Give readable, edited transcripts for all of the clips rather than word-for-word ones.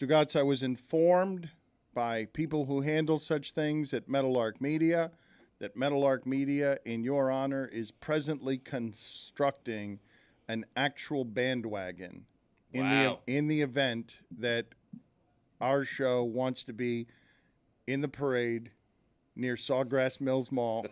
Stugotz, I was informed by people who handle such things at Meadowlark Media that Meadowlark Media, in your honor, is presently constructing an actual bandwagon in the event that our show wants to be in the parade near Sawgrass Mills Mall.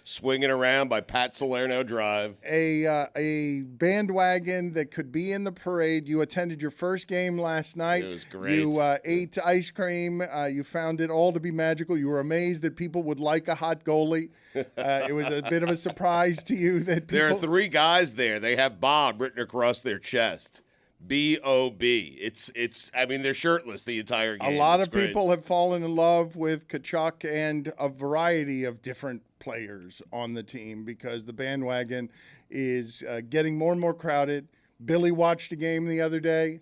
Swinging around by Pat Salerno Drive. A bandwagon that could be in the parade. You attended your first game last night. It was great. You ate ice cream. You found it all to be magical. You were amazed that people would like a hot goalie. It was a bit of a surprise to you that people... There are 3 guys there. They have Bob written across their chest. B-O-B. It's. I mean, they're shirtless the entire game. A lot of people have fallen in love with Tkachuk and a variety of different players on the team because the bandwagon is getting more and more crowded. Billy watched a game the other day.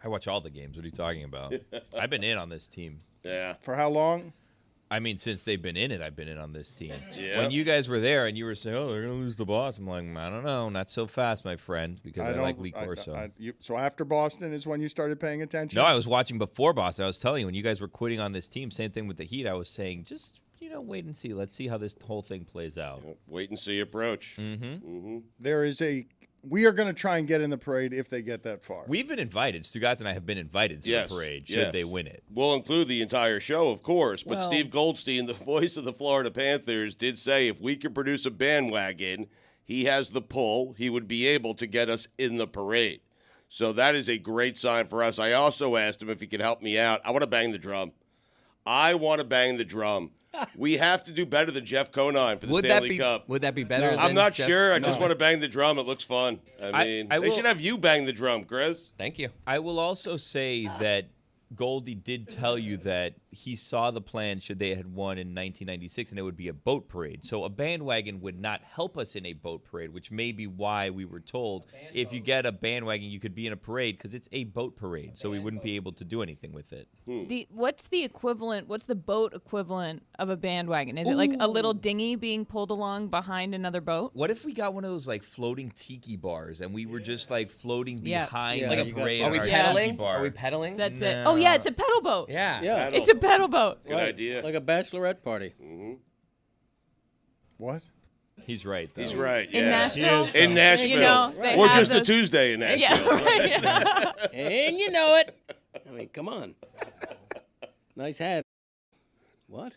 I watch all the games. What are you talking about? I've been in on this team. Yeah. For how long? I mean, since they've been in it, I've been in on this team. Yeah. When you guys were there and you were saying, oh, they're going to lose the boss, I'm like, I don't know. Not so fast, my friend, because I like Lee Corso. So after Boston is when you started paying attention? No, I was watching before Boston. I was telling you, when you guys were quitting on this team, same thing with the Heat, I was saying, just, wait and see. Let's see how this whole thing plays out. Wait and see approach. Mm-hmm. We are going to try and get in the parade if they get that far. We've been invited. Stugotz and I have been invited to the parade should they win it. We'll include the entire show, of course. But Well, Steve Goldstein, the voice of the Florida Panthers, did say if we could produce a bandwagon, he has the pull. He would be able to get us in the parade. So that is a great sign for us. I also asked him if he could help me out. I want to bang the drum. We have to do better than Jeff Conine for the Stanley Cup. Would that be better than I'm not Jeff? sure. I just want to bang the drum. It looks fun. I mean, they should have you bang the drum, Chris. Thank you. I will also say that Goldie did tell you that he saw the plan should they had won in 1996, and it would be a boat parade. So a bandwagon would not help us in a boat parade, which may be why we were told if you get a bandwagon, you could be in a parade because it's a boat parade. So we wouldn't be able to do anything with it. What's the equivalent? What's the boat equivalent of a bandwagon? Is it like a little dinghy being pulled along behind another boat? What if we got one of those like floating tiki bars and we were just like floating behind like a parade? Are we on our pedaling? tiki bar? Are we pedaling? That's it. Oh yeah, it's a pedal boat. Yeah. It's a pedal boat. Good idea. Like a bachelorette party. What? He's right, though. He's right. In Yeah. Nashville? In Nashville. They Or have just a those- Tuesday in Nashville. Yeah, right. And you know it. I mean, come on. Nice hat. What?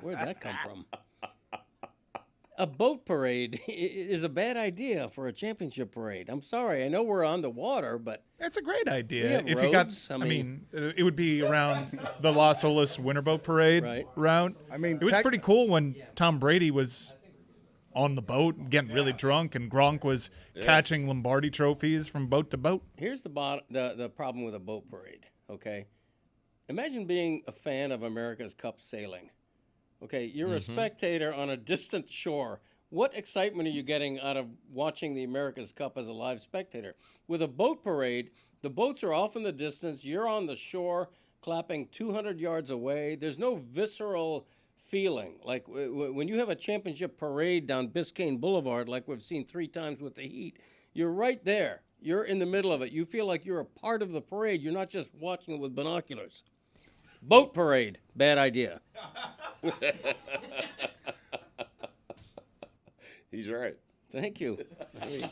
Where'd that come from? A boat parade is a bad idea for a championship parade. I'm sorry. I know we're on the water, but it's a great idea. we have If roads. you got, I mean, it would be around the Las Olas Winterboat Parade route. I mean, it was pretty cool when Tom Brady was on the boat getting really drunk, and Gronk was catching Lombardi trophies from boat to boat. here's the problem with a boat parade, okay? Imagine being a fan of America's Cup sailing. Okay, you're a spectator on a distant shore. What excitement are you getting out of watching the America's Cup as a live spectator? With a boat parade, the boats are off in the distance. You're on the shore clapping 200 yards away. There's no visceral feeling. Like when you have a championship parade down Biscayne Boulevard, like we've seen 3 times with the Heat, you're right there. You're in the middle of it. You feel like you're a part of the parade. You're not just watching it with binoculars. Boat parade, bad idea. He's right. Thank you.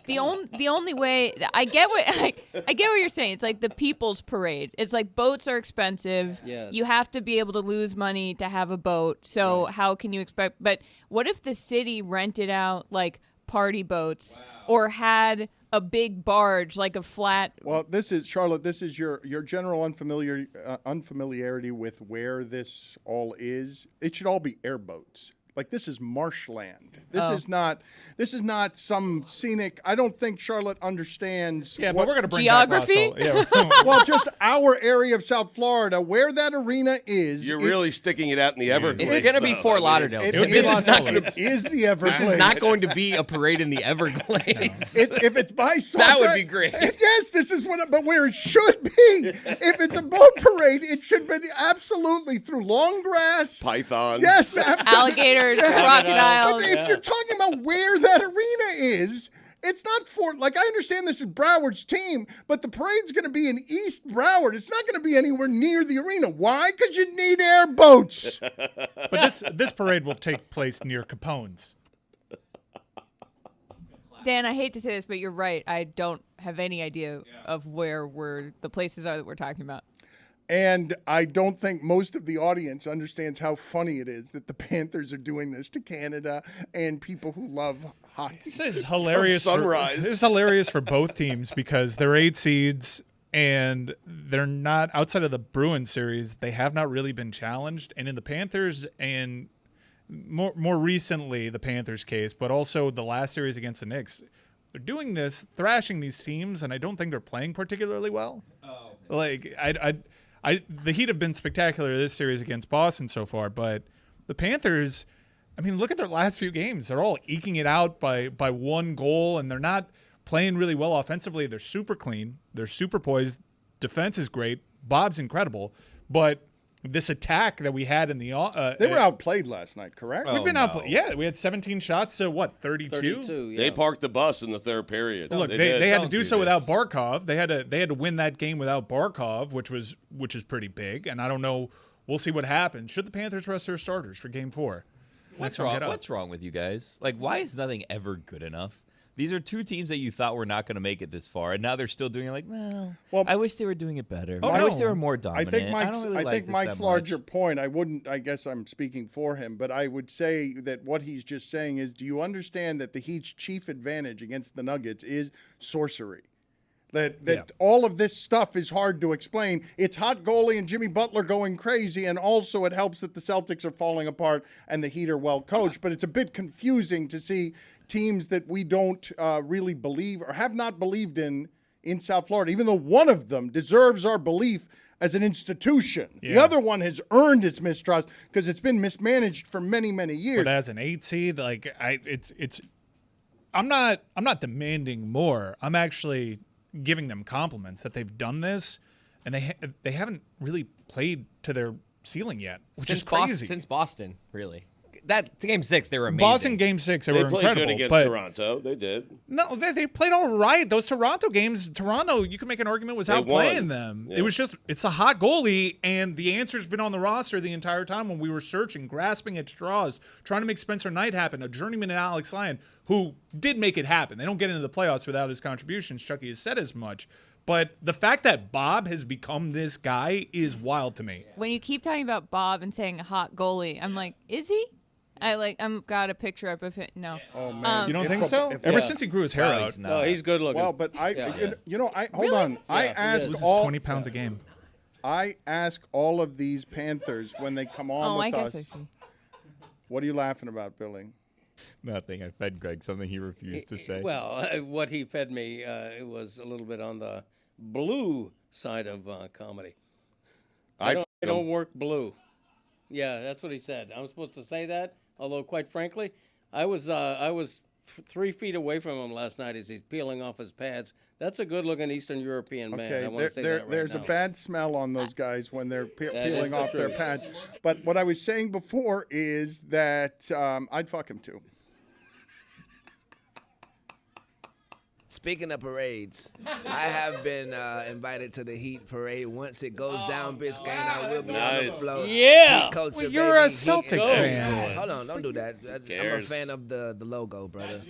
The only way I get what you're saying. It's like the people's parade. It's like boats are expensive. Yes. You have to be able to lose money to have a boat. So how can you expect? But what if the city rented out like party boats or had a big barge, like a flat? Well, this is Charlotte. This is your general unfamiliarity with where this all is. It should all be airboats. Like, this is marshland. This is not some scenic. I don't think Charlotte understands. Yeah, but we're going to bring geography. Back Russell. Well, just our area of South Florida, where that arena is. You're really sticking it out in the Everglades. It's going to be Fort Lauderdale. It is the Everglades. This is not going to be a parade in the Everglades. If it's by Sawgrass, That would be great. Yes, this is but where it should be. If it's a boat parade, it should be absolutely through long grass. Pythons. Yes, absolutely. Alligators, crocodiles. But if you're talking about where that arena is, It's not for, like, I understand this is Broward's team, but the parade's going to be in East Broward. It's not going to be anywhere near the arena. Why? Because you need airboats. But this parade will take place near Capone's. Dan, I hate to say this, but you're right. I don't have any idea of where the places are that we're talking about. And I don't think most of the audience understands how funny it is that the Panthers are doing this to Canada and people who love hockey. This is hilarious. Sunrise. This is hilarious for both teams because they're 8 seeds and they're not, outside of the Bruins series, they have not really been challenged. And in the Panthers and more recently the Panthers case, but also the last series against the Knicks, they're doing this, thrashing these teams, and I don't think they're playing particularly well. Oh. Like, the Heat have been spectacular this series against Boston so far, but the Panthers, I mean, look at their last few games. They're all eking it out by one goal, and they're not playing really well offensively. They're super clean. They're super poised. Defense is great. Bob's incredible. But this attack that we had in the they were outplayed last night, correct? We've been outplayed. Yeah, we had 17 shots to, 32? 32, yeah. They parked the bus in the third period. Look, they had to do so without Barkov. They had to win that game without Barkov, which is pretty big. And I don't know. We'll see what happens. Should the Panthers rest their starters for Game 4? What's wrong with you guys? Like, why is nothing ever good enough? These are two teams that you thought were not going to make it this far, and now they're still doing it. Like, well, I wish they were doing it better. I wish they were more dominant. I think Mike's larger point. I guess I'm speaking for him, but I would say that what he's just saying is, do you understand that the Heat's chief advantage against the Nuggets is sorcery? That all of this stuff is hard to explain. It's hot goalie and Jimmy Butler going crazy, and also it helps that the Celtics are falling apart and the Heat are well coached. But it's a bit confusing to see teams that we don't really believe or have not believed in South Florida, even though one of them deserves our belief as an institution. Yeah. The other one has earned its mistrust because it's been mismanaged for many, many years. But as an 8 seed, like I'm not demanding more. I'm actually giving them compliments that they've done this, and they haven't really played to their ceiling yet, which is crazy. Since Boston, really. That Game 6, they were amazing. Boston Game 6, they were incredible. They played good against Toronto. They did. No, they played all right. Those Toronto games, you can make an argument was outplaying them. Yeah. It was just, it's a hot goalie, and the answer's been on the roster the entire time when we were searching, grasping at straws, trying to make Spencer Knight happen, a journeyman in Alex Lyon, who did make it happen. They don't get into the playoffs without his contributions. Chucky has said as much. But the fact that Bob has become this guy is wild to me. When you keep talking about Bob and saying hot goalie, I'm like, is he? I'm got a picture up of it. No. Oh man, you don't think so? Ever since he grew his hair out. No, he's good looking. Well, but hold on. I asked loses all 20 pounds a game. I ask all of these Panthers when they come on with us. I see. What are you laughing about, Billy? Nothing. I fed Greg something he refused to say. Well, what he fed me it was a little bit on the blue side of comedy. I don't work blue. Yeah, that's what he said. I'm supposed to say that, although quite frankly, I was 3 feet away from him last night as he's peeling off his pads. That's a good-looking Eastern European man. I want to say that right there's now. a bad smell on those guys when they're peeling off their pads. But what I was saying before is that I'd fuck him too. Speaking of parades, I have been invited to the Heat parade. Once it goes down Biscayne, I will be on the floor. Yeah. Heat culture, Well, you're baby. a Celtic fan. Hold on, don't do that. I'm a fan of the logo, brother.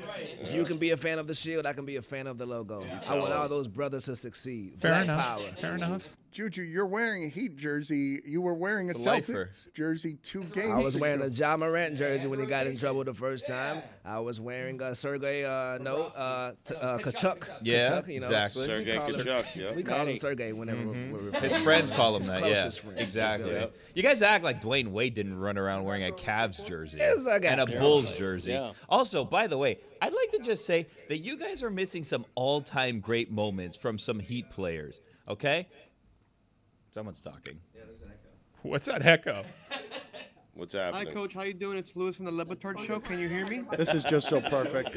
If you can be a fan of the shield, I can be a fan of the logo. I want all those brothers to succeed. Fair Black enough. power. Fair enough. Juju, you're wearing a Heat jersey. You were wearing a Celtics jersey 2 games I was ago. wearing a Ja Morant jersey when he got in trouble the first time. I was wearing a Sergei Kachuk. Yeah, Kachuk, you know. exactly. Sergei Kachuk, yeah. We call him Sergei whenever we're His friends call him His that, closest yeah. friends, Exactly. you feel me? You guys act like Dwayne Wade didn't run around wearing a Cavs jersey Yes, I got and a you. Bulls jersey. Yeah. Also, by the way, I'd like to just say that you guys are missing some all-time great moments from some Heat players, okay? Someone's talking. What's that echo? What's happening? Hi, Coach. How you doing? It's Louis from the LeBatard Show. Can you hear me? This is just so perfect.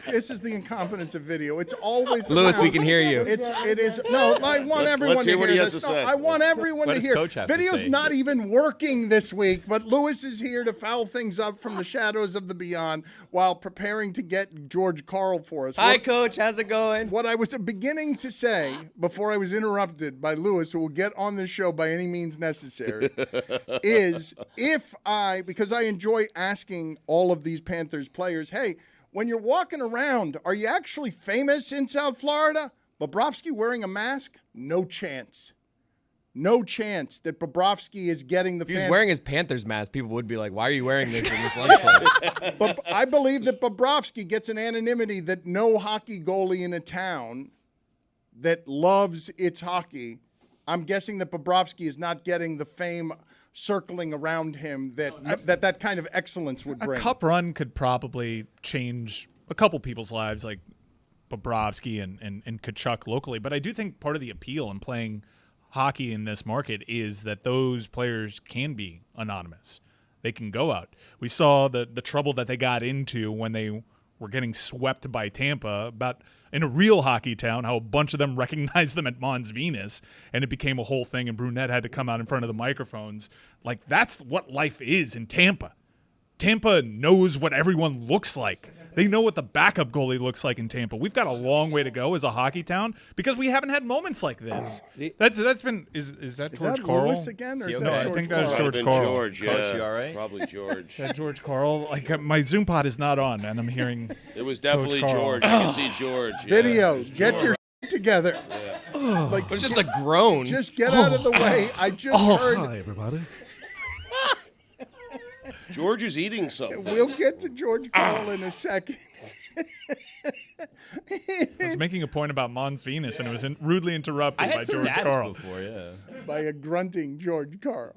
This is the incompetence of video. It's always Louis, around. we can hear you. It is. No, I want everyone let's to hear what hear he has this. to No, say. I want everyone What to does hear. Coach have to Video's say? not even working this week, but Louis is here to foul things up from the shadows of the beyond while preparing to get George Karl for us. Hi, Coach. How's it going? What I was beginning to say before I was interrupted by Louis, who will get on this show by any means necessary, is because I enjoy asking all of these Panthers players, hey, when you're walking around, are you actually famous in South Florida? Bobrovsky wearing a mask? No chance. No chance that Bobrovsky is getting the If he was wearing his Panthers mask, people would be like, why are you wearing this in this lunch break? But I believe that Bobrovsky gets an anonymity that no hockey goalie in a town that loves its hockey, I'm guessing that Bobrovsky is not getting the fame circling around him that kind of excellence would bring. A cup run could probably change a couple people's lives, like Bobrovsky and Tkachuk locally. But I do think part of the appeal in playing hockey in this market is that those players can be anonymous. They can go out. We saw the trouble that they got into when they were getting swept by Tampa about in a real hockey town, how a bunch of them recognized them at Mons Venus, and it became a whole thing, and Brunette had to come out in front of the microphones. Like, that's what life is in Tampa. Tampa knows what everyone looks like. They know what the backup goalie looks like in Tampa. We've got a long way to go as a hockey town because we haven't had moments like this. That's been is that George that Karl Lewis again, or is No, that I George think that was Karl? George Been Karl. George, yeah. Coach, you all right? Probably George. Is that George Karl? Like my Zoom pod is not on, and I'm hearing It was definitely Coach Karl. George. You can see George. Yeah. Video, get your together. Like, It's just a groan. just get out of the way. I just heard. Hi, everybody. George is eating something. We'll get to George Karl in a second. I was making a point about Mons Venus, and it was rudely interrupted I had by George stats Karl. before, yeah. By a grunting George Karl.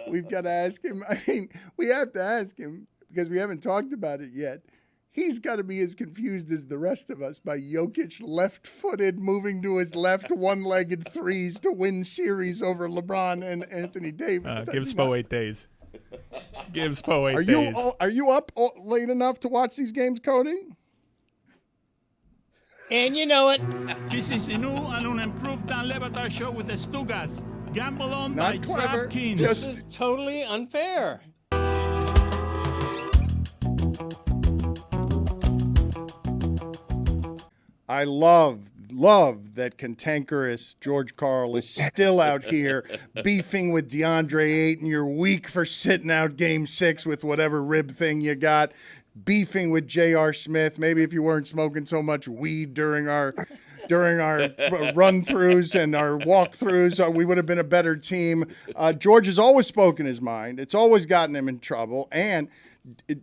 We've got to ask him. I mean, we have to ask him because we haven't talked about it yet. He's got to be as confused as the rest of us by Jokic left-footed moving to his left one-legged threes to win series over LeBron and Anthony Davis. Give Spo 8 days. Give Spo 8 Are days. are you up late enough to watch these games, Cody? And you know it. This is the new and unimproved Dan Le Batard Show with the Stugotz. Gamble on by Not clever. DraftKings. This is totally unfair. I love that cantankerous George Karl is still out here beefing with DeAndre Ayton. You're weak for sitting out Game 6 with whatever rib thing you got. Beefing with J.R. Smith. Maybe if you weren't smoking so much weed during our run-throughs and our walk-throughs, we would have been a better team. George has always spoken his mind. It's always gotten him in trouble. And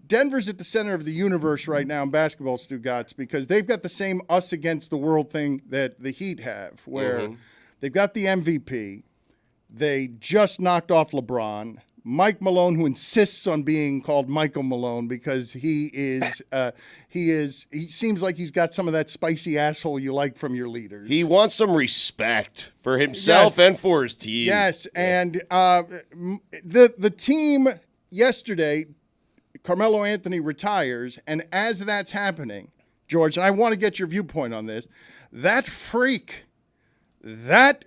Denver's at the center of the universe right now in basketball, Stugotz, because they've got the same us against the world thing that the Heat have, where they've got the MVP. They just knocked off LeBron. Mike Malone, who insists on being called Michael Malone because he seems like he's got some of that spicy asshole you like from your leaders. He wants some respect for himself and for his team. Yes, and the team yesterday, Carmelo Anthony retires, and as that's happening, George, and I want to get your viewpoint on this, that freak, that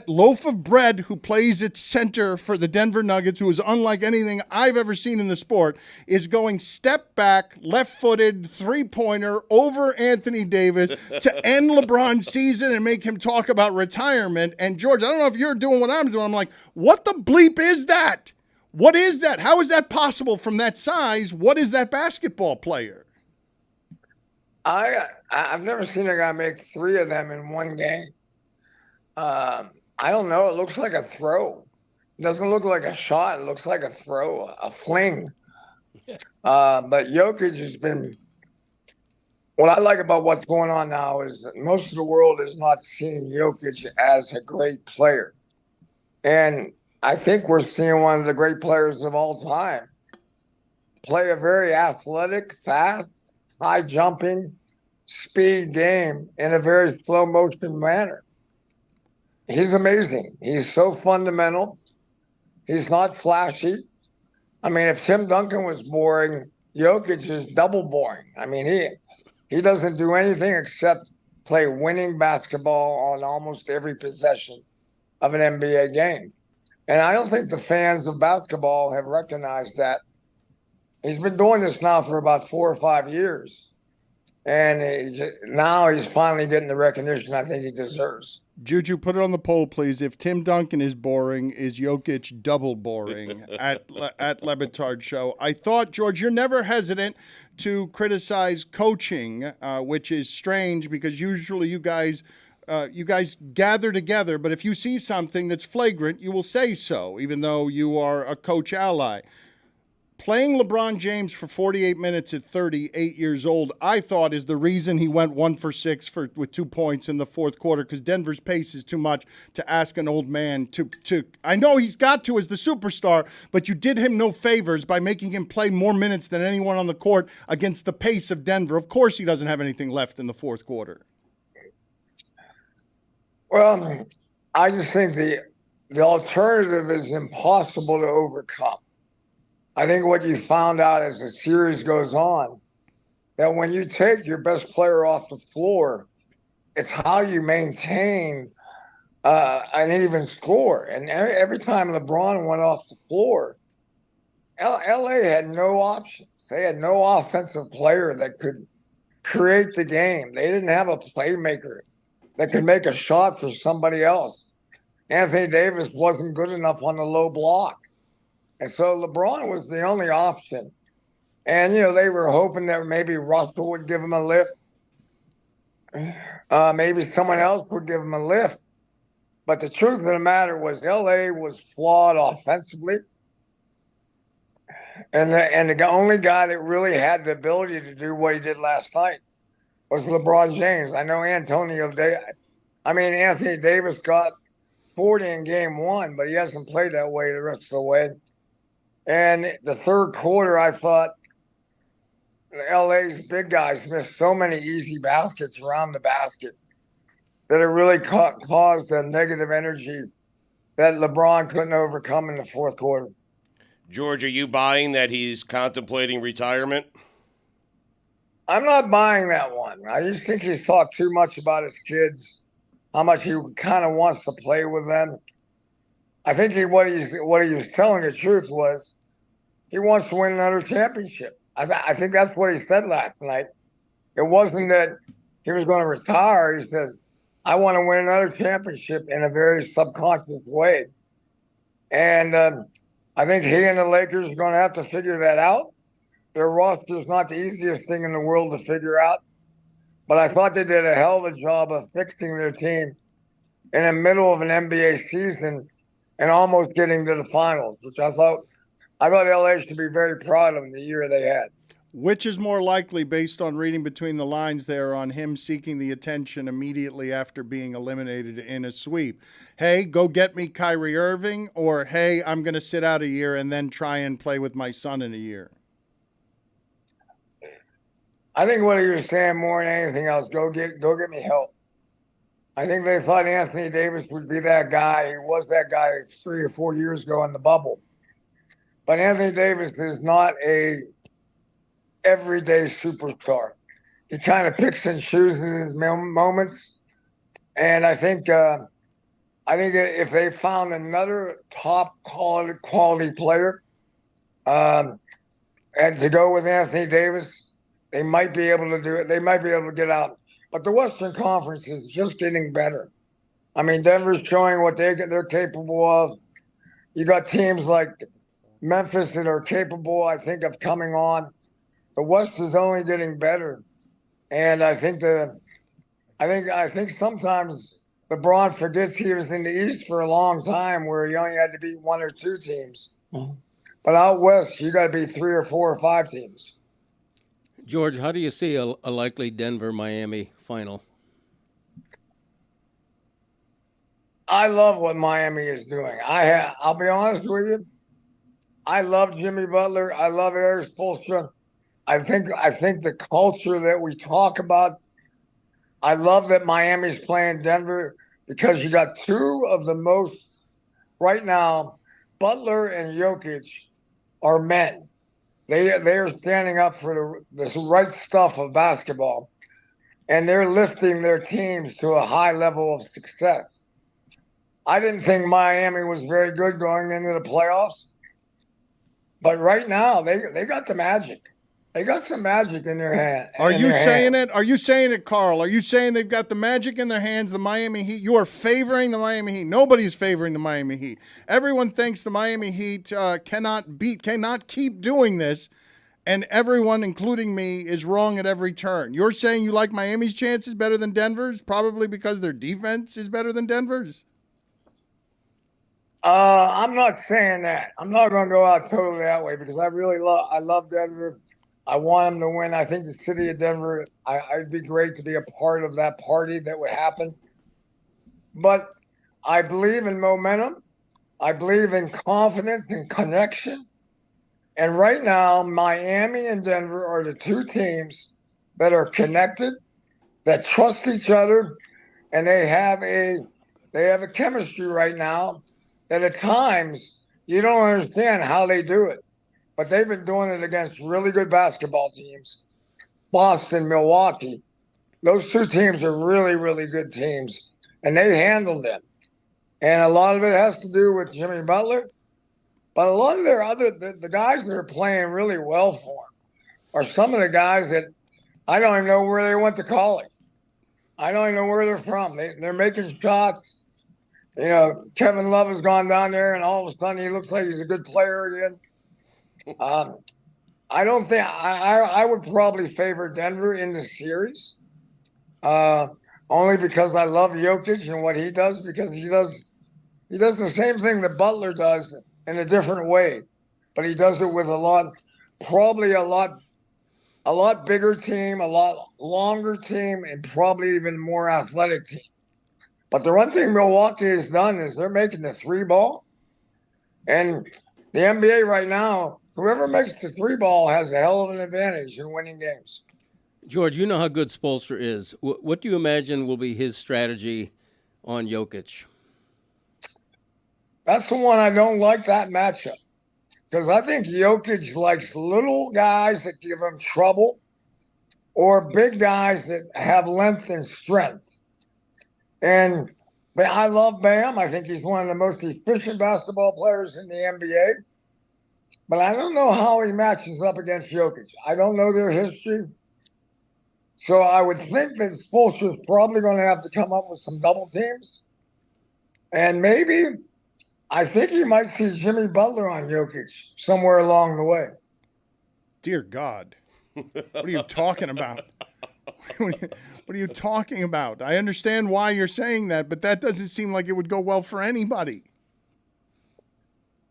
loaf of bread who plays at center for the Denver Nuggets, who is unlike anything I've ever seen in the sport, is going step back, left-footed, three-pointer over Anthony Davis to end LeBron's season and make him talk about retirement. And, George, I don't know if you're doing what I'm doing. I'm like, what the bleep is that? What is that? How is that possible from that size? What is that basketball player? I've never seen a guy make three of them in one game. I don't know. It looks like a throw. It doesn't look like a shot. It looks like a throw, a fling. But Jokic has been – what I like about what's going on now is that most of the world is not seeing Jokic as a great player. And I think we're seeing one of the great players of all time play a very athletic, fast, high-jumping, speed game in a very slow-motion manner. He's amazing. He's so fundamental. He's not flashy. I mean, if Tim Duncan was boring, Jokic is double boring. I mean, he doesn't do anything except play winning basketball on almost every possession of an NBA game. And I don't think the fans of basketball have recognized that. He's been doing this now for about 4 or 5 years. And now he's finally getting the recognition I think he deserves. Juju, put it on the poll, please. If Tim Duncan is boring, is Jokic double boring at LeBatard Show? I thought, George, you're never hesitant to criticize coaching, which is strange because usually you guys gather together. But if you see something that's flagrant, you will say so, even though you are a coach ally. Playing LeBron James for 48 minutes at 38 years old, I thought, is the reason he went 1 for 6 with 2 points in the fourth quarter, because Denver's pace is too much to ask an old man to. I know he's got to as the superstar, but you did him no favors by making him play more minutes than anyone on the court against the pace of Denver. Of course he doesn't have anything left in the fourth quarter. Well, I just think the alternative is impossible to overcome. I think what you found out as the series goes on, that when you take your best player off the floor, it's how you maintain an even score. And every time LeBron went off the floor, LA had no options. They had no offensive player that could create the game. They didn't have a playmaker that could make a shot for somebody else. Anthony Davis wasn't good enough on the low block. And so LeBron was the only option. And, they were hoping that maybe Russell would give him a lift. Maybe someone else would give him a lift. But the truth of the matter was LA was flawed offensively. And the only guy that really had the ability to do what he did last night was LeBron James. I know Anthony Davis got 40 in game 1, but he hasn't played that way the rest of the way. And the third quarter, I thought LA's big guys missed so many easy baskets around the basket that it really caused a negative energy that LeBron couldn't overcome in the fourth quarter. George, are you buying that he's contemplating retirement? I'm not buying that one. I just think he's talked too much about his kids, how much he kind of wants to play with them. I think what he was telling the truth was he wants to win another championship. I think that's what he said last night. It wasn't that he was going to retire. He says, I want to win another championship in a very subconscious way. And I think he and the Lakers are going to have to figure that out. Their roster is not the easiest thing in the world to figure out. But I thought they did a hell of a job of fixing their team in the middle of an NBA season and almost getting to the finals, which I thought LA should be very proud of the year they had. Which is more likely, based on reading between the lines there, on him seeking the attention immediately after being eliminated in a sweep? Hey, go get me Kyrie Irving, or hey, I'm going to sit out a year and then try and play with my son in a year? I think what he was saying more than anything else, go get me help. I think they thought Anthony Davis would be that guy. He was that guy 3 or 4 years ago in the bubble. But Anthony Davis is not a everyday superstar. He kind of picks and chooses his moments. And I think if they found another top quality player and to go with Anthony Davis, they might be able to do it. They might be able to get out. But the Western Conference is just getting better. I mean, Denver's showing what they're capable of. You got teams like Memphis that are capable, I think, of coming on. The West is only getting better, and I think sometimes LeBron forgets he was in the East for a long time, where he only had to beat 1 or 2 teams. But out West, you got to beat 3 or 4 or 5 teams. George, how do you see a likely Denver-Miami final? I love what Miami is doing. I'll be honest with you. I love Jimmy Butler. I love Erik Spoelstra. I think the culture that we talk about. I love that Miami's playing Denver because you got 2 of the most right now. Butler and Jokic are men. They are standing up for the right stuff of basketball, and they're lifting their teams to a high level of success. I didn't think Miami was very good going into the playoffs, but right now they got the magic. They got some magic in their hand. Are you saying it? Are you saying it, Karl? Are you saying they've got the magic in their hands, the Miami Heat? You are favoring the Miami Heat. Nobody's favoring the Miami Heat. Everyone thinks the Miami Heat cannot keep doing this, and everyone, including me, is wrong at every turn. You're saying you like Miami's chances better than Denver's, probably because their defense is better than Denver's? I'm not saying that. I'm not going to go out totally that way because I love Denver. I want them to win. I think the city of Denver, I'd be great to be a part of that party that would happen. But I believe in momentum. I believe in confidence and connection. And right now, Miami and Denver are the two teams that are connected, that trust each other, and they have a chemistry right now that at times you don't understand how they do it. But they've been doing it against really good basketball teams. Boston, Milwaukee. Those two teams are really, really good teams. And they handled them. And a lot of it has to do with Jimmy Butler. But a lot of the guys that are playing really well for him are some of the guys that I don't even know where they went to college. I don't even know where they're from. They're making shots. You know, Kevin Love has gone down there, and all of a sudden he looks like he's a good player again. I don't think I would probably favor Denver in the series, only because I love Jokic and what he does, because he does the same thing that Butler does in a different way, but he does it with a lot bigger team, a lot longer team, and probably even more athletic team. But the one thing Milwaukee has done is they're making the three ball, and the NBA right now, whoever makes the three ball has a hell of an advantage in winning games. George, you know how good Spoelstra is. What do you imagine will be his strategy on Jokic? That's the one I don't like, that matchup, because I think Jokic likes little guys that give him trouble or big guys that have length and strength. And I love Bam. I think he's one of the most efficient basketball players in the NBA. But I don't know how he matches up against Jokic. I don't know their history. So I would think that Spoelstra is probably going to have to come up with some double teams. And maybe I think he might see Jimmy Butler on Jokic somewhere along the way. Dear God. What are you talking about? What are you talking about? I understand why you're saying that, but that doesn't seem like it would go well for anybody.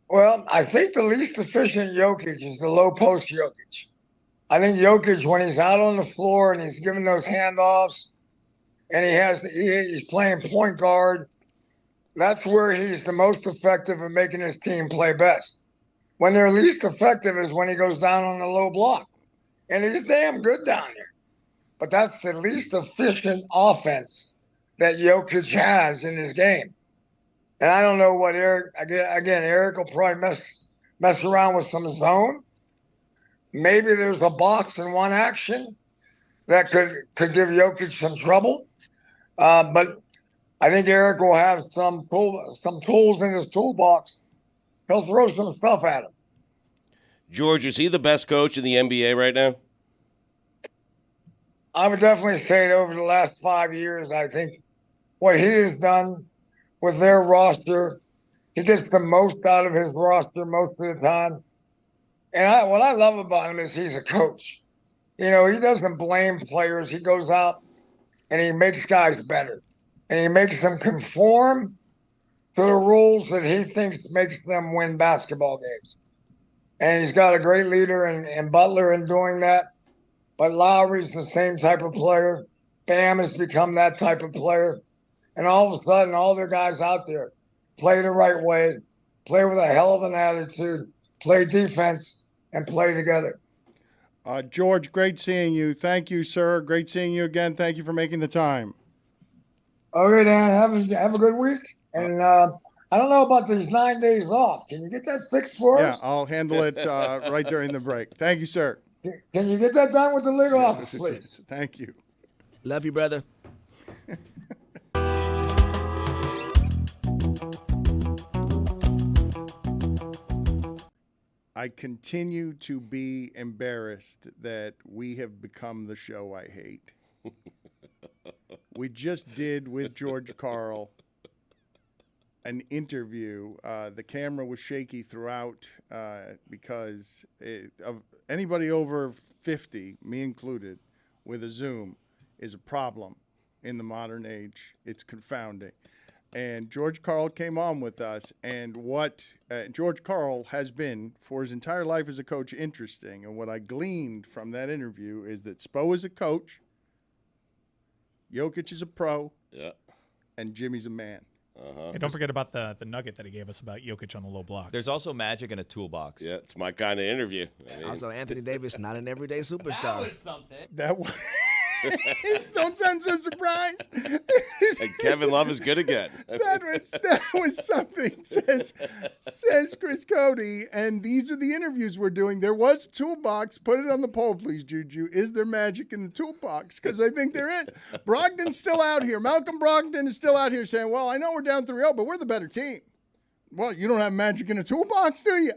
Well, I think the least efficient Jokic is the low post Jokic. I think Jokic, when he's out on the floor and he's giving those handoffs and he's playing point guard, that's where he's the most effective in making his team play best. When they're least effective is when he goes down on the low block. And he's damn good down there. But that's the least efficient offense that Jokic has in his game. And I don't know what Erik will probably mess around with some zone. Maybe there's a box and one action that could give Jokic some trouble. But I think Erik will have some tools in his toolbox. He'll throw some stuff at him. George, is he the best coach in the NBA right now? I would definitely say that over the last 5 years, I think what he has done with their roster, he gets the most out of his roster most of the time. And what I love about him is he's a coach. You know, he doesn't blame players. He goes out and he makes guys better. And he makes them conform to the rules that he thinks makes them win basketball games. And he's got a great leader in Butler in doing that. But Lowry's the same type of player. Bam has become that type of player. And all of a sudden, all their guys out there play the right way, play with a hell of an attitude, play defense, and play together. George, great seeing you. Thank you, sir. Great seeing you again. Thank you for making the time. Okay, Dan, have a good week. And I don't know about these 9 days off. Can you get that fixed for Yeah, us? I'll handle it right during the break. Thank you, sir. Can you get that done with the legal office, please? Thank you. Love you, brother. I continue to be embarrassed that we have become the show I hate. We just did with George Karl an interview. The camera was shaky throughout because of anybody over 50, me included, with a Zoom is a problem in the modern age. It's confounding. And George Karl came on with us, and what George Karl has been for his entire life as a coach interesting. And what I gleaned from that interview is that Spo is a coach, Jokic is a pro, and Jimmy's a man. Hey, don't forget about the nugget that he gave us about Jokic on the low block. There's also magic in a toolbox. Yeah, it's my kind of interview. I mean, Also, Anthony Davis, not an everyday superstar. That was something. That was. Don't sound so surprised. And Kevin Love is good again. That was something, says Chris Cody. And these are the interviews we're doing. There was a toolbox. Put it on the poll, please, Juju. Is there magic in the toolbox? Because I think there is. Brogdon's still out here. Malcolm Brogdon is still out here saying, well, I know we're down 3-0, but we're the better team. Well, you don't have magic in a toolbox, do you?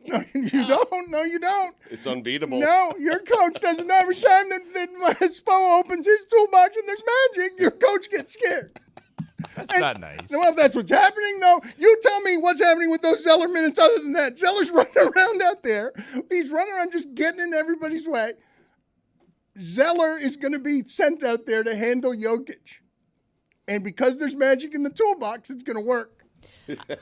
No, you don't. No, you don't. It's unbeatable. No, your coach doesn't know every time that Spo opens his toolbox and there's magic, your coach gets scared. That's not nice. No, if that's what's happening, though, you tell me what's happening with those Zeller minutes other than that. Zeller's running around out there. He's running around just getting in everybody's way. Zeller is going to be sent out there to handle Jokic. And because there's magic in the toolbox, it's going to work.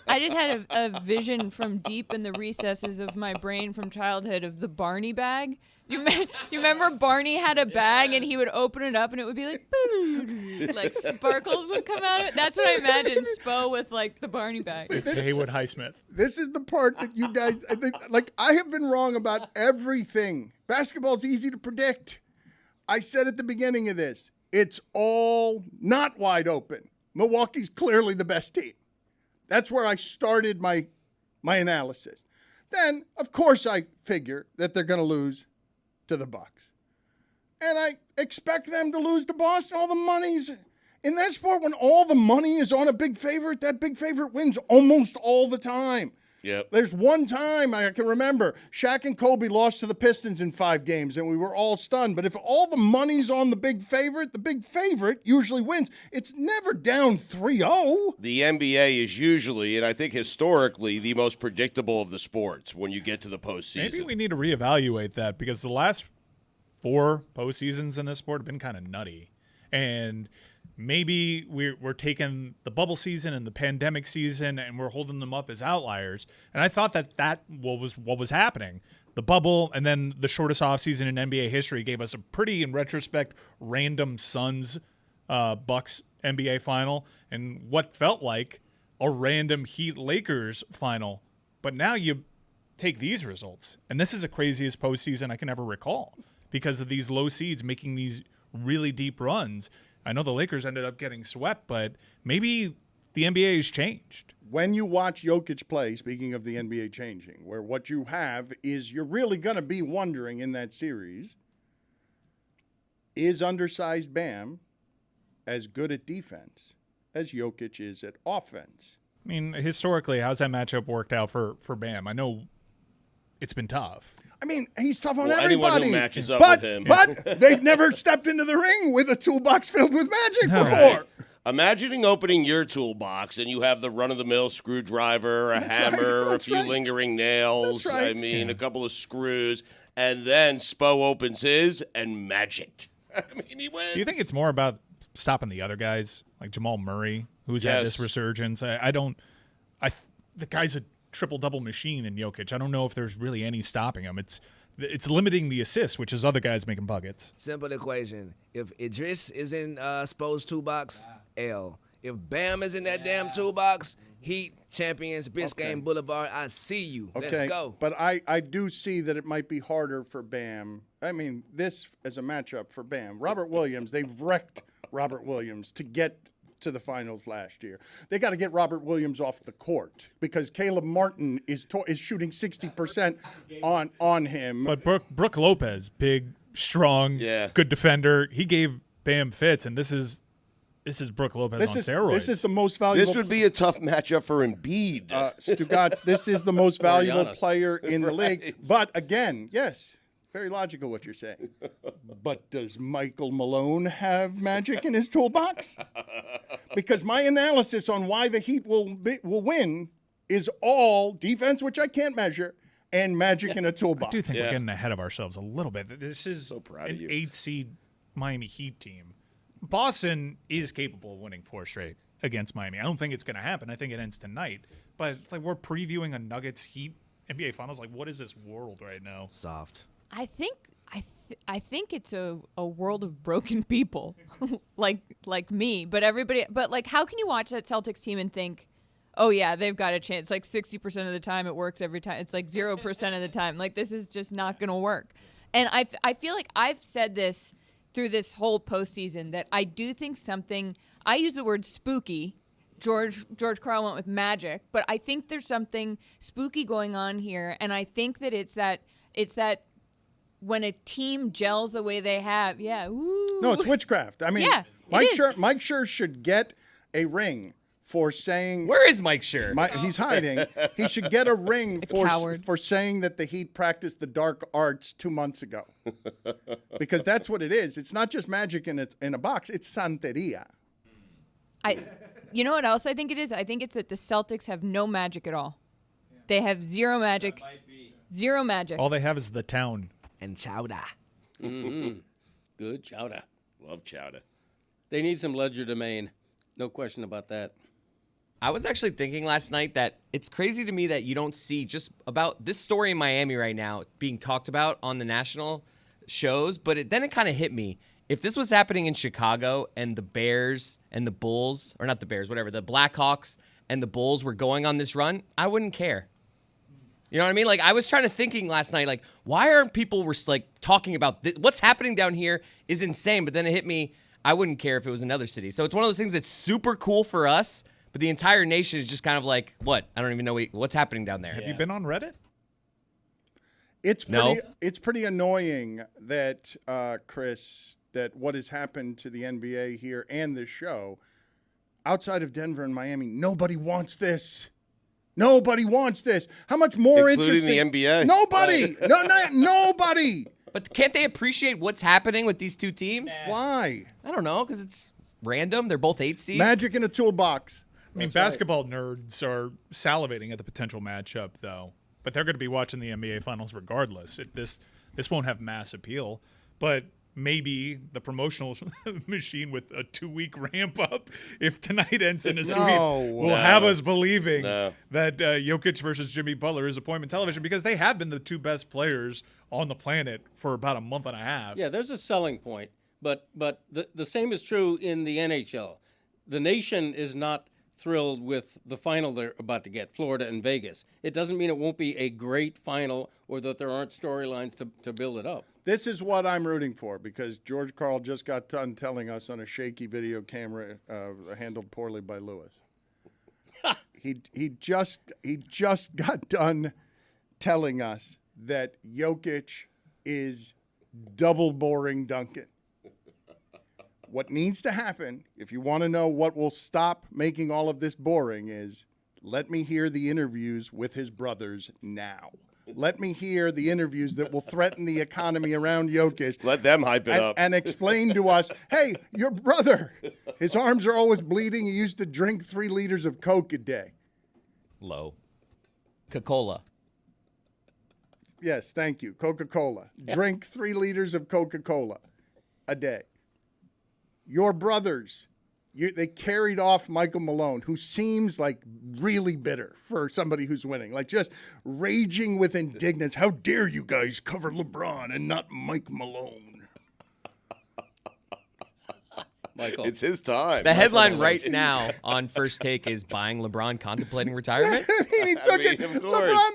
I just had a vision from deep in the recesses of my brain from childhood of the Barney bag. You remember Barney had a bag and he would open it up and it would be like sparkles would come out of it. That's what I imagined Spo with like the Barney bag. It's Haywood Highsmith. This is the part that you guys, I think, like I have been wrong about everything. Basketball's easy to predict. I said at the beginning of this, it's all not wide open. Milwaukee's clearly the best team. That's where I started my analysis. Then, of course, I figure that they're going to lose to the Bucks. And I expect them to lose to Boston. All the money's in that sport. When all the money is on a big favorite, that big favorite wins almost all the time. Yep. There's one time I can remember Shaq and Kobe lost to the Pistons in 5 games, and we were all stunned. But if all the money's on the big favorite usually wins. It's never down 3-0. The NBA is usually, and I think historically, the most predictable of the sports when you get to the postseason. Maybe we need to reevaluate that because the last 4 postseasons in this sport have been kind of nutty. And maybe we're taking the bubble season and the pandemic season and we're holding them up as outliers. And I thought that what was happening. The bubble and then the shortest offseason in NBA history gave us a pretty, in retrospect, random Suns Bucks NBA final and what felt like a random Heat Lakers final. But now you take these results, and this is the craziest postseason I can ever recall because of these low seeds making these really deep runs. I know the Lakers ended up getting swept, but maybe the NBA has changed. When you watch Jokic play, speaking of the NBA changing, where what you have is you're really going to be wondering in that series, is undersized Bam as good at defense as Jokic is at offense? I mean, historically, how's that matchup worked out for Bam? I know it's been tough. I mean, he's tough on anyone everybody. who matches up with him. But they've never stepped into the ring with a toolbox filled with magic before. Right. Imagining opening your toolbox and you have the run-of-the-mill screwdriver, a hammer, a few lingering nails, a couple of screws, and then Spo opens his and magic. I mean, he wins. Do you think it's more about stopping the other guys, like Jamal Murray, who's had this resurgence? The guy's a triple-double machine in Jokic. I don't know if there's really any stopping him. It's limiting the assists, which is other guys making buckets. Simple equation. If Idris is in Spo's toolbox, L. If Bam is in that damn toolbox, Heat, champions, Biscayne Boulevard, I see you. Okay. Let's go. But I do see that it might be harder for Bam. I mean, this as a matchup for Bam. Robert Williams, they've wrecked Robert Williams to get to the finals last year. They got to get Robert Williams off the court because Caleb Martin is shooting 60% on him. But Brooke Lopez, big, strong, good defender. He gave Bam fits, and this is Brooke Lopez on steroids. This is the most valuable. This would be a tough matchup for Embiid. Stugotz, this is the most valuable player in the league. But again, yes, very logical what you're saying. But does Michael Malone have magic in his toolbox? Because my analysis on why the Heat will win is all defense, which I can't measure, and magic in a toolbox. I do think we're getting ahead of ourselves a little bit. This is So proud an of you. 8-seed Miami Heat team. Boston is capable of winning 4 straight against Miami. I don't think it's going to happen. I think it ends tonight. But like we're previewing a Nuggets Heat NBA Finals. Like, what is this world right now? Soft. I think it's a world of broken people, like me. But like, how can you watch that Celtics team and think, oh yeah, they've got a chance? Like 60% of the time it works every time. It's like 0% of the time. Like this is just not going to work. And I feel like I've said this through this whole postseason that I do think something. I use the word spooky. George Karl went with magic, but I think there's something spooky going on here, and I think that it's that when a team gels the way they have, No, it's witchcraft. I mean, Mike Scherr should get a ring for saying. Where is Mike Scherr? He's hiding. He should get a ring for saying that the Heat practiced the dark arts 2 months ago, because that's what it is. It's not just magic in a box. It's santeria. You know what else I think it is? I think it's that the Celtics have no magic at all. They have zero magic. Zero magic. All they have is the town. And chowder. Mm-hmm. Good chowder. Love chowder. They need some legerdemain. No question about that. I was actually thinking last night that it's crazy to me that you don't see just about this story in Miami right now being talked about on the national shows, but then it kind of hit me. If this was happening in Chicago and the Bears and the Bulls, or not the Bears, whatever, the Blackhawks and the Bulls were going on this run, I wouldn't care. You know what I mean? Like, I was thinking last night, like, why aren't people talking about this? What's happening down here is insane, but then it hit me, I wouldn't care if it was another city. So it's one of those things that's super cool for us, but the entire nation is just kind of like, what? I don't even know what's happening down there. Have you been on Reddit? It's pretty annoying that, Chris, that what has happened to the NBA here and this show, outside of Denver and Miami, nobody wants this. Nobody wants this. How much more including interesting? the NBA? Nobody. Nobody. But can't they appreciate what's happening with these two teams? Why? I don't know, because it's random. They're both 8 seeds. Magic in a toolbox. I mean, basketball nerds are salivating at the potential matchup, though. But they're going to be watching the NBA Finals regardless. This won't have mass appeal. But maybe the promotional machine with a 2-week ramp up, if tonight ends in a sweep, will have us believing that Jokic versus Jimmy Butler is appointment television, because they have been the 2 best players on the planet for about a month and a half. Yeah, there's a selling point. But the same is true in the NHL. The nation is not thrilled with the final they're about to get, Florida and Vegas. It doesn't mean it won't be a great final or that there aren't storylines to build it up. This is what I'm rooting for, because George Karl just got done telling us on a shaky video camera handled poorly by Lewis. he just got done telling us that Jokic is double boring Duncan. What needs to happen, if you want to know what will stop making all of this boring, is let me hear the interviews with his brothers now. Let me hear the interviews that will threaten the economy around Jokic. Let them hype it up. And explain to us, hey, your brother, his arms are always bleeding. He used to drink 3 liters of Coke a day. Low. Coca-Cola. Yes, thank you. Coca-Cola. Drink 3 liters of Coca-Cola a day. Your brothers, they carried off Michael Malone, who seems like really bitter for somebody who's winning, like just raging with indignance. How dare you guys cover LeBron and not Mike Malone? Michael. It's his time. The headline right now on First Take is buying LeBron contemplating retirement. I mean, he took it. Of LeBron course.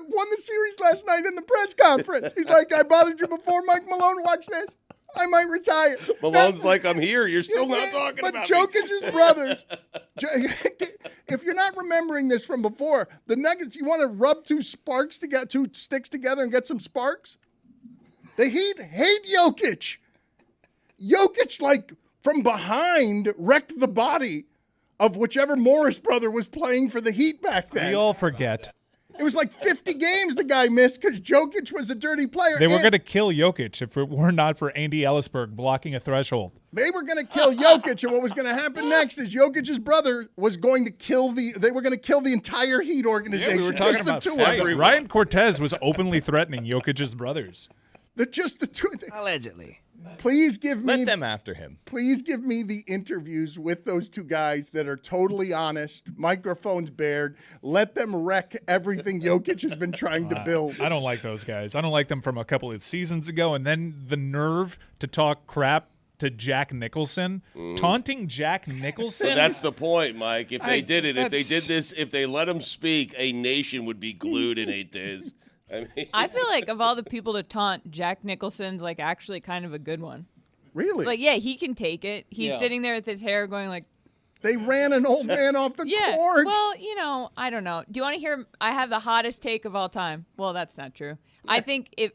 won the series last night in the press conference. He's like, I bothered you before, Mike Malone. Watch this. I might retire. Malone's like, I'm here. You're still not talking about me. But Jokic's brothers, if you're not remembering this from before, the Nuggets, you want to rub two sticks together and get some sparks? The Heat hate Jokic. Jokic, like, from behind, wrecked the body of whichever Morris brother was playing for the Heat back then. We all forget. It was like 50 games the guy missed because Jokic was a dirty player. They were going to kill Jokic if it were not for Andy Ellisberg blocking a threshold. They were going to kill Jokic, and what was going to happen next is Jokic's brother was going to kill the entire Heat organization. Yeah, we were talking about the two of them. Ryan Cortez was openly threatening Jokic's brothers. The two. Allegedly. Please give me Let them after him. Please give me the interviews with those two guys that are totally honest, microphones bared. Let them wreck everything Jokic has been trying to build. I don't like those guys. I don't like them from a couple of seasons ago. And then the nerve to talk crap to Jack Nicholson, taunting Jack Nicholson. So that's the point, Mike. If they did this, if they let him speak, a nation would be glued in 8 days. I feel like of all the people to taunt, Jack Nicholson's like actually kind of a good one. Really? Like, yeah, he can take it. He's sitting there with his hair going like. They ran an old man off the court. Well, I don't know. Do you want to hear? I have the hottest take of all time. Well, that's not true. I think if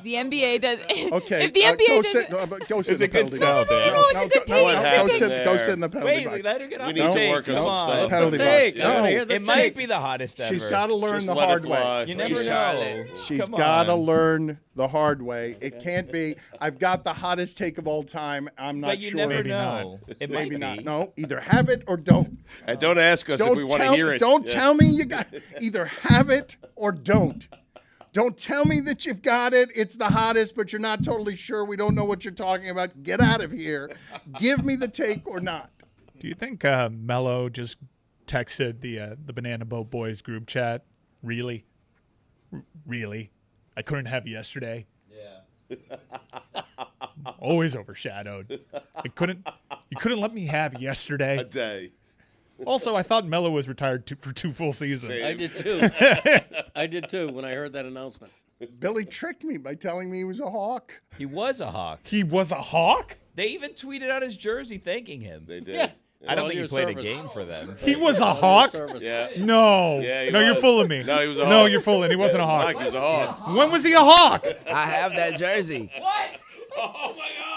the NBA does, okay, if the NBA go sit in the penalty box. It's a good take. Go sit in the penalty box. Wait, let her get off We the need to take. work on Come some on. stuff. Penalty box. No, It might be the hottest ever. She's got to learn Just the let it hard fly. way. You never know. She's Come got to on. learn the hard way. It can't be. I've got the hottest take of all time. I'm not But you sure. never Maybe know. It Maybe might not. be. No, either have it or don't. And don't ask us if we want to hear it. Don't tell me you got. Either have it or don't. Don't tell me that you've got it. It's the hottest, but you're not totally sure. We don't know what you're talking about. Get out of here. Give me the take or not. Do you think Mello just texted the Banana Boat Boys group chat? Really? Really? I couldn't have yesterday. Yeah. Always overshadowed. You couldn't let me have yesterday. A day. Also, I thought Mello was retired for 2 full seasons. Same. I did too. I did too when I heard that announcement. Billy tricked me by telling me he was a Hawk. He was a Hawk. He was a Hawk? They even tweeted out his jersey thanking him. They did. Yeah. I don't All think he your played service. a game for them. He was a All your Hawk? service. Yeah. No. Yeah, he no, you're was. fooling me. No, he was a No, Hawk. you're fooling. He wasn't a Hawk. Mike was a Hawk. When was he a Hawk? I have that jersey. Oh, my God.